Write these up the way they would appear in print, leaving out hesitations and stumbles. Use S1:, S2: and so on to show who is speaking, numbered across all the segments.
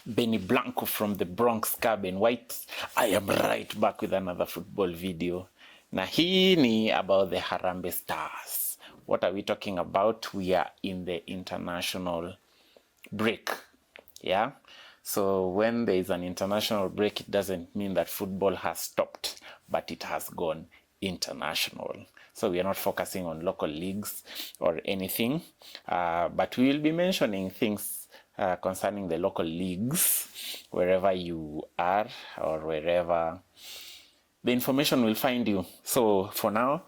S1: Benny Blanco from the Bronx Carbon White. I am right back with another football video. Na hii ni about the Harambee Stars. What are we talking about? We are in the international break. Yeah? So when there is an international break, it doesn't mean that football has stopped, but it has gone international. So we are not focusing on local leagues or anything, but we will be mentioning things concerning the local leagues wherever you are or wherever the information will find you. So for now,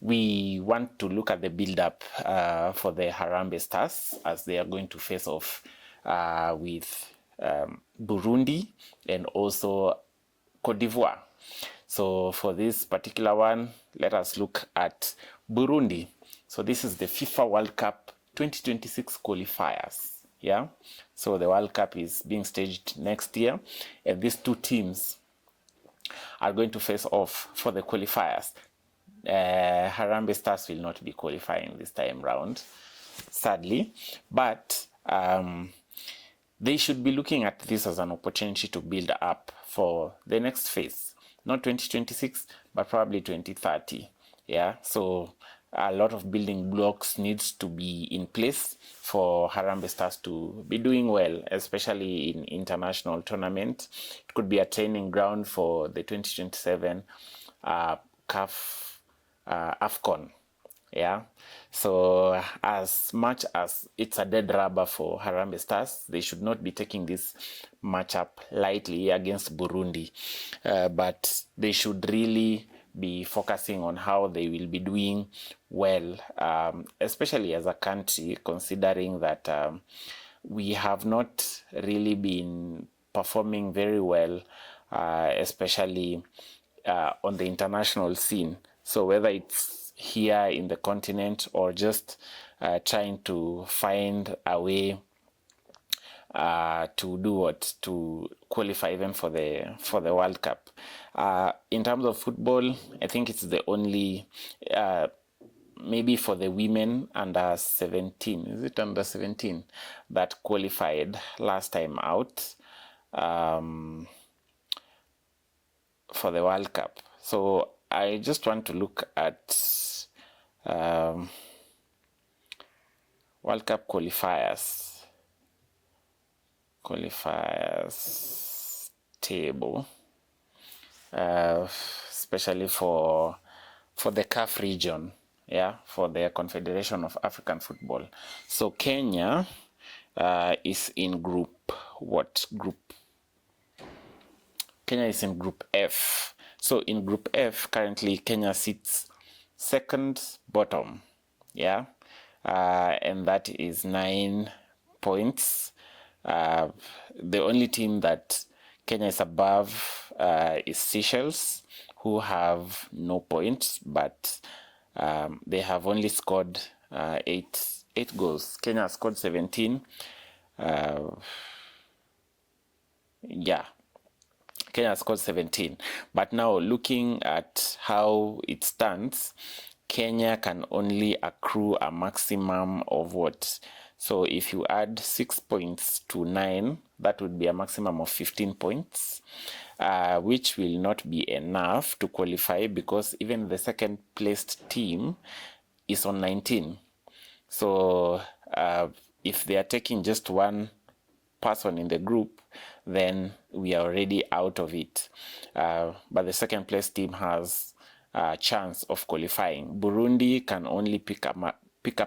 S1: we want to look at the build-up for the Harambee Stars as they are going to face off with Burundi and also Cote d'Ivoire. So for this particular one, let us look at Burundi. So this is the FIFA World Cup 2026 qualifiers. Yeah, so the World Cup is being staged next year, and these two teams are going to face off for the qualifiers. Harambee Stars will not be qualifying this time round, sadly, but they should be looking at this as an opportunity to build up for the next phase, not 2026, but probably 2030. Yeah, so a lot of building blocks needs to be in place for Harambee Stars to be doing well, especially in international tournament. It could be a training ground for the 2027 CAF AFCON. Yeah, so as much as it's a dead rubber for Harambee Stars, they should not be taking this matchup lightly against Burundi, but they should really be focusing on how they will be doing well, especially as a country, considering that we have not really been performing very well, especially on the international scene. So whether it's here in the continent or just trying to find a way to do what, to qualify even for the World Cup. In terms of football, I think it's the only maybe for the women under 17, is it under 17, that qualified last time out for the World Cup. So I just want to look at World Cup qualifiers table, especially for the CAF region, yeah, for the Confederation of African Football. So Kenya is in group, what group? Kenya is in group F. So in group F, currently Kenya sits second bottom, yeah, and that is 9 points. The only team that Kenya is above is Seychelles, who have no points, but they have only scored 8 goals. Kenya scored 17. Yeah, Kenya scored 17. But now looking at how it stands, Kenya can only accrue a maximum of what? So if you add 6 points to 9, that would be a maximum of 15 points, which will not be enough to qualify because even the second placed team is on 19. So if they are taking just one person in the group, then we are already out of it. But the second place team has a chance of qualifying. Burundi can only pick up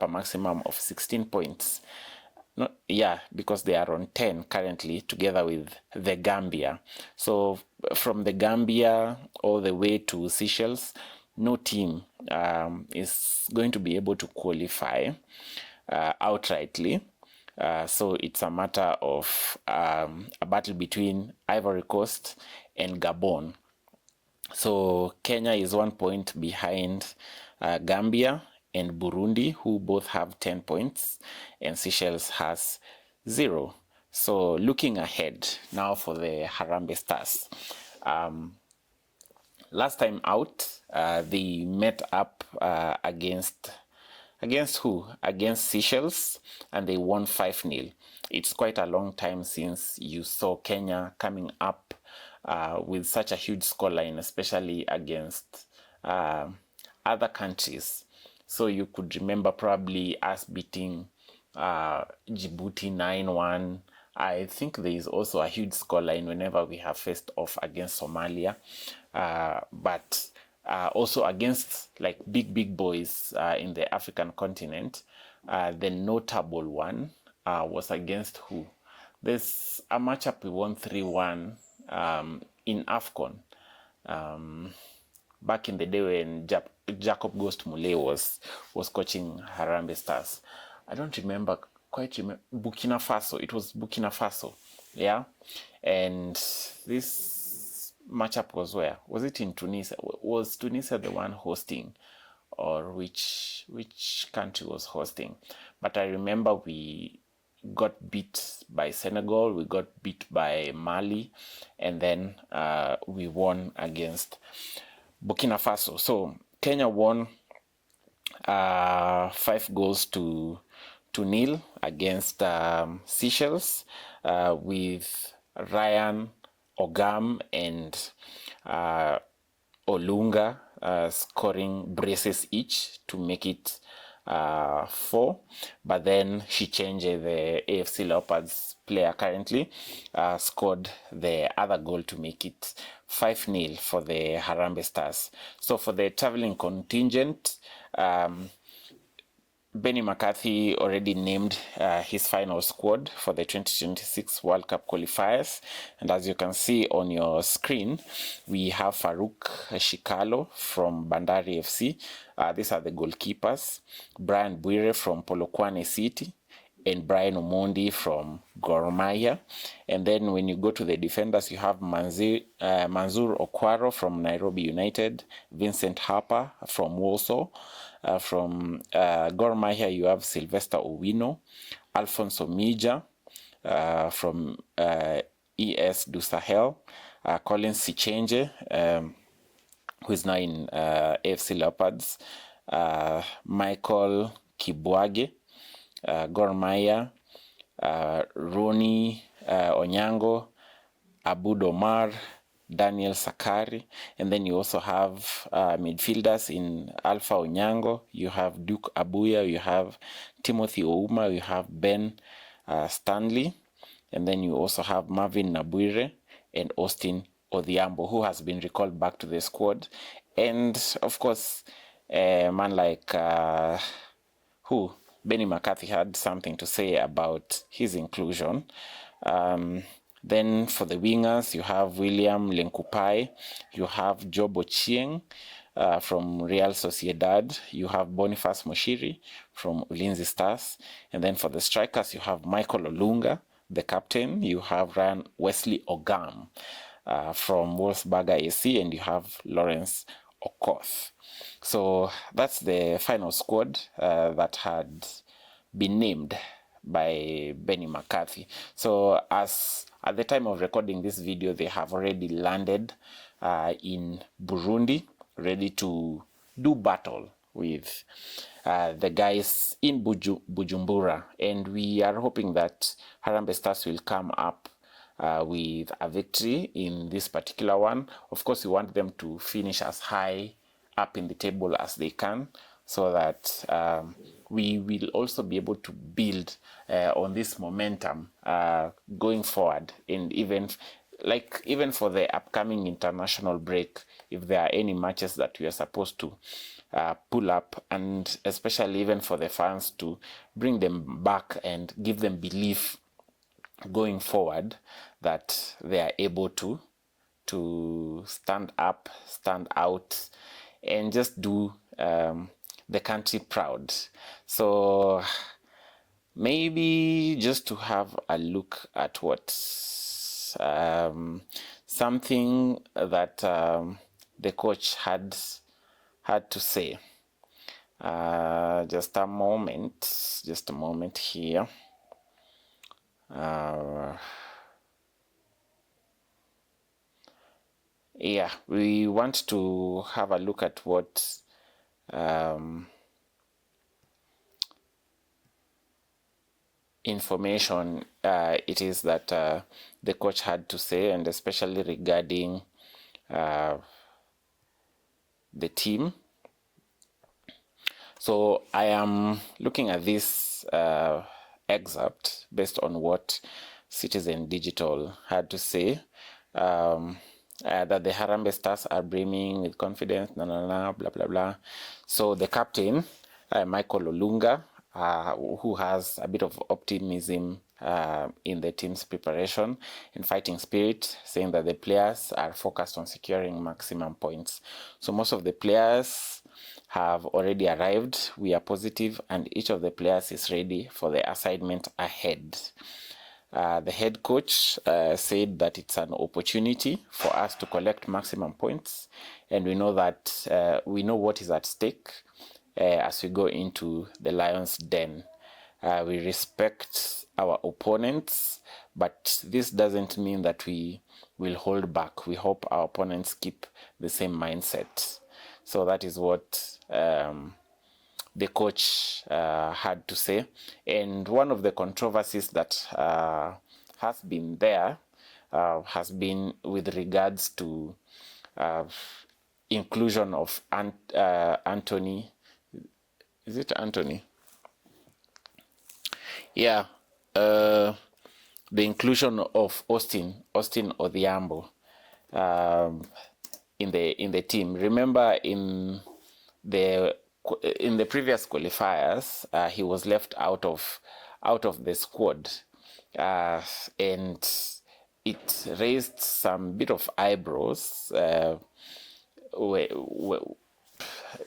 S1: a maximum of 16 points. Not, yeah, because they are on 10 currently together with the Gambia. So from the Gambia all the way to Seychelles, no team is going to be able to qualify outrightly. So it's a matter of a battle between Ivory Coast and Gabon. So Kenya is 1 point behind Gambia and Burundi, who both have 10 points, and Seychelles has 0. So looking ahead now for the Harambee Stars. Last time out, they met up against who? Against Seychelles, and they won 5-0. it's quite a long time since you saw Kenya coming up with such a huge scoreline, especially against other countries. So you could remember probably us beating Djibouti 9-1. I think there is also a huge scoreline whenever we have faced off against Somalia. But also against like big boys in the African continent. The notable one was against who? There's a matchup we won 3-1 in AFCON. Back in the day when Jacob Ghost Mulee was coaching Harambee Stars. I don't remember Burkina Faso. It was Burkina Faso, yeah. And this matchup was where? Was it in Tunisia? Was Tunisia the one hosting, or which country was hosting? But I remember we got beat by Senegal, we got beat by Mali, and then we won against Burkina Faso. So Kenya won 5-0 against Seychelles with Ryan Ogam and Olunga scoring braces each to make it 4, but then she changed the AFC Leopards player currently, scored the other goal to make it 5-0 for the Harambee Stars. So for the traveling contingent, Benny McCarthy already named his final squad for the 2026 World Cup qualifiers. And as you can see on your screen, we have Farouk Shikalo from Bandari FC. These are the goalkeepers. Brian Bwire from Polokwane City and Brian Omondi from Gor Mahia. And then when you go to the defenders, you have Manzur Okwaro from Nairobi United, Vincent Harper from Warsaw. From Gor Mahia, you have Sylvester Owino, Alfonso Mija from ES Du Sahel, Collins Sichenje, who is now in AFC Leopards, Michael Kibwage, Gor Mahia, Roni Onyango, Abud Omar, Daniel Sakari, and then you also have midfielders in Alpha Onyango, you have Duke Abuya, you have Timothy Ouma, you have Ben Stanley, and then you also have Marvin Nabwire and Austin Odhiambo, who has been recalled back to the squad. And of course, a man like Benny McCarthy had something to say about his inclusion. Then for the wingers, you have William Lenkupai, you have Job Ochieng from Real Sociedad, you have Boniface Moshiri from Ulinzi Stars, and then for the strikers, you have Michael Olunga, the captain, you have Ryan Wesley Ogam from Wolfsburger AC, and you have Lawrence Okoth. So that's the final squad that had been named by Benny McCarthy. So as at the time of recording this video, they have already landed in Burundi, ready to do battle with the guys in Bujumbura. And we are hoping that Harambee Stars will come up with a victory in this particular one. Of course, we want them to finish as high up in the table as they can, so that we will also be able to build on this momentum going forward. And even for the upcoming international break, if there are any matches that we are supposed to pull up, and especially even for the fans to bring them back and give them belief going forward that they are able to stand up, stand out, and just do the country proud. So maybe just to have a look at what something that the coach had to say. Just a moment here. Yeah, we want to have a look at what information it is that the coach had to say, and especially regarding the team. So I am looking at this excerpt based on what Citizen Digital had to say, that the Harambee Stars are brimming with confidence, blah, blah, blah. So the captain, Michael Olunga, who has a bit of optimism in the team's preparation and fighting spirit, saying that the players are focused on securing maximum points. So most of the players have already arrived. We are positive, and each of the players is ready for the assignment ahead. The head coach said that it's an opportunity for us to collect maximum points, and we know that we know what is at stake as we go into the Lions' den. We respect our opponents, but this doesn't mean that we will hold back. We hope our opponents keep the same mindset. So that is what the coach had to say. And one of the controversies that has been there has been with regards to inclusion of Anthony. Is it Anthony? Yeah. The inclusion of Austin Odhiambo in the team. Remember in the previous qualifiers, he was left out of the squad, and it raised some bit of eyebrows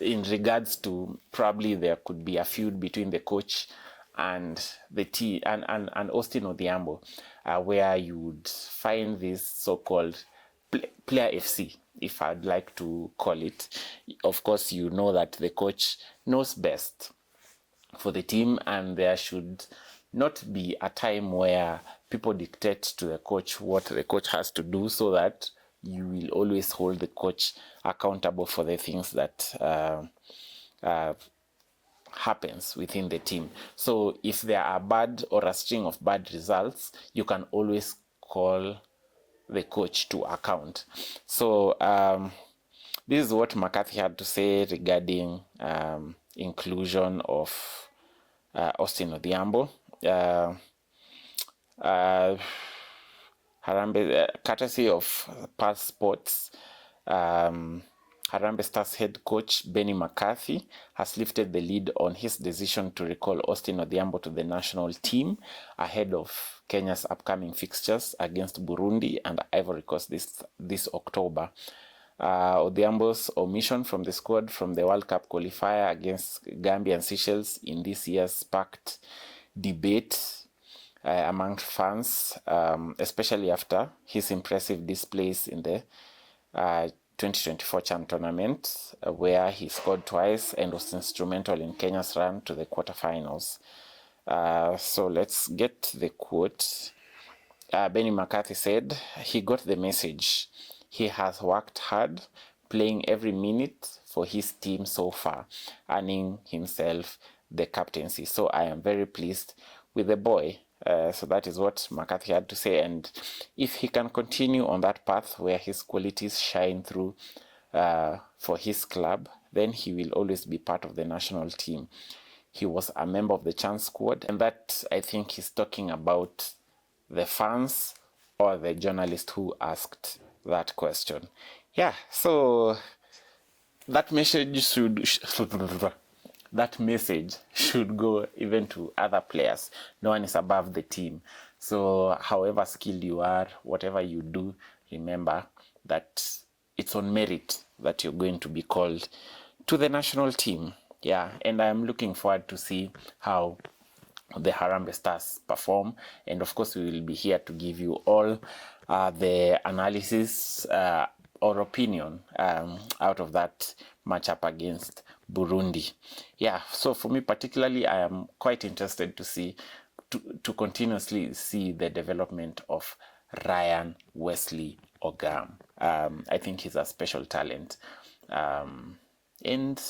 S1: in regards to probably there could be a feud between the coach and the team and Austin Odhiambo, where you would find this so-called player FC, if I'd like to call it. Of course, you know that the coach knows best for the team, and there should not be a time where people dictate to the coach what the coach has to do, so that you will always hold the coach accountable for the things that happens within the team. So if there are bad or a string of bad results, you can always call the coach to account. So this is what McCarthy had to say regarding inclusion of Austin Odhiambo. Harambee, courtesy of Pulse Sports, Harambee Stars head coach Benny McCarthy has lifted the lead on his decision to recall Austin Odhiambo to the national team ahead of Kenya's upcoming fixtures against Burundi and Ivory Coast this October. Odhiambo's omission from the squad from the World Cup qualifier against Gambia and Seychelles in this year sparked debate among fans, especially after his impressive displays in the 2024 CHAN tournament, where he scored twice and was instrumental in Kenya's run to the quarterfinals. So let's get the quote. Benny McCarthy said, "He got the message. He has worked hard, playing every minute for his team so far, earning himself the captaincy. So I am very pleased with the boy." So that is what McCarthy had to say. And if he can continue on that path where his qualities shine through for his club, then he will always be part of the national team. He was a member of the CHAN squad, and that, I think, he's talking about the fans or the journalist who asked that question. Yeah, so that message should go even to other players. No one is above the team. So however skilled you are, whatever you do, remember that it's on merit that you're going to be called to the national team. Yeah, and I'm looking forward to see how the Harambee Stars perform, and of course we will be here to give you all the analysis or opinion out of that matchup against Burundi. Yeah, so for me particularly, I am quite interested to see to continuously see the development of Ryan Wesley Ogam. I think he's a special talent, and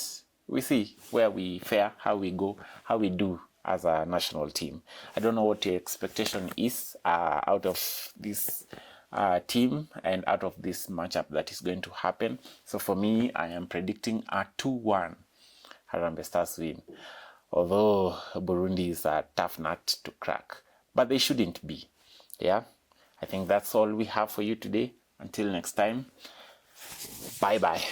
S1: we see where we fare, how we go, how we do as a national team. I don't know what your expectation is out of this team and out of this matchup that is going to happen. So for me, I am predicting a 2-1 Harambee Stars win. Although Burundi is a tough nut to crack, but they shouldn't be. Yeah, I think that's all we have for you today. Until next time, bye bye.